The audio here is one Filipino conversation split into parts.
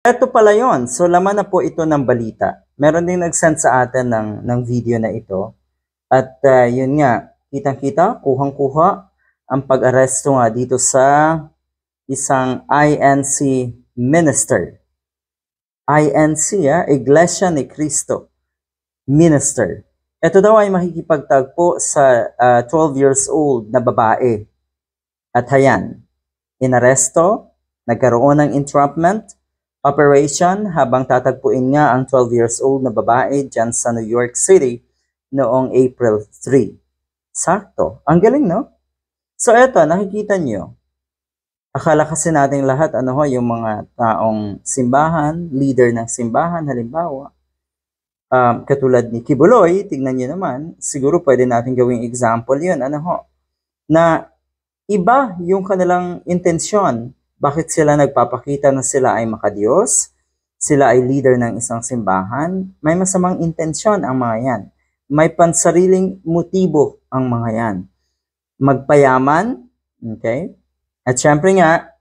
Eto pala yon. So, laman na po ito ng balita. Meron ding nag-send sa atin ng video na ito. At yun nga, kitang-kita, kuhang-kuha ang pag-aresto nga dito sa isang INC minister. INC, Iglesia ni Cristo minister. Ito daw ay makikipagtagpo sa 12 years old na babae. At hayan, inaresto, nagkaroon ng entrapment operation habang tatagpuin nga ang 12 years old na babae dyan sa New York City noong April 3. Sakto. Ang galing, no? So, eto, nakikita nyo. Akala kasi natin lahat, yung mga taong simbahan, leader ng simbahan, halimbawa, katulad ni Kibuloy, tignan nyo naman, siguro pwede natin gawing example yun, na iba yung kanilang intensyon. Bakit sila nagpapakita na sila ay makadiyos? Sila ay leader ng isang simbahan? May masamang intensyon ang mga yan. May pansariling motibo ang mga yan. Magpayaman, okay? At syempre nga,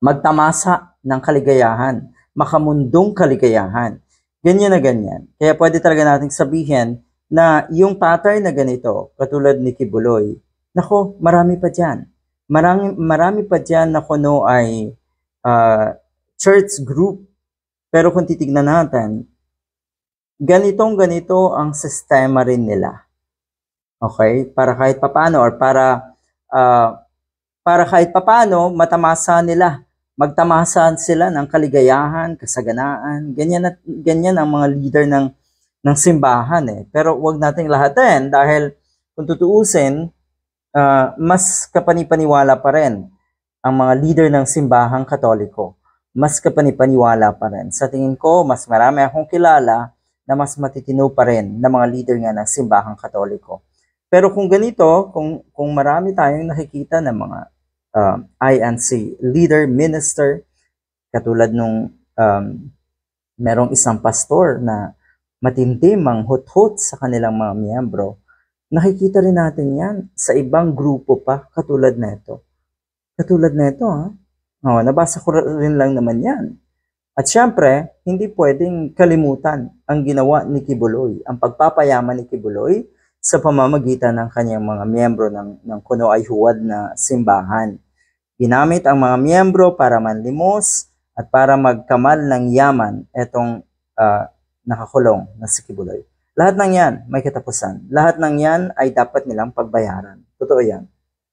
magtamasa ng kaligayahan, makamundong kaligayahan. Ganyan na ganyan. Kaya pwede talaga nating sabihin na yung pattern na ganito, katulad ni Kibuloy, nako, marami pa dyan. Marami pa dyan na kuno ay church group. Pero kung titignan natin, ganito ang sistema rin nila. Okay? Para kahit papano or para kahit papano matamasa nila. Magtamasan sila ng kaligayahan, kasaganaan. Ganyan ang mga leader ng simbahan eh. Pero wag nating lahatin dahil kung tutuusin, mas kapanipaniwala pa rin ang mga leader ng simbahang Katoliko. Mas kapanipaniwala pa rin. Sa tingin ko, mas marami akong kilala na mas matitino pa rin na mga leader nga ng simbahang Katoliko. Pero kung ganito, kung marami tayong nakikita ng mga INC leader, minister, katulad nung merong isang pastor na matindi manghut-hut sa kanilang mga miyembro, nakikita rin natin yan sa ibang grupo pa, katulad nito. Katulad nito, nabasa ko rin lang naman yan. At syempre, hindi pwedeng kalimutan ang ginawa ni Kibuloy, ang pagpapayaman ni Kibuloy sa pamamagitan ng kanyang mga miyembro ng kuno ay huwad na simbahan. Ginamit ang mga miyembro para manlimos at para magkamal ng yaman etong nakakulong na si Kibuloy. Lahat ng yan may katapusan. Lahat ng yan ay dapat nilang pagbayaran. Totoo yan.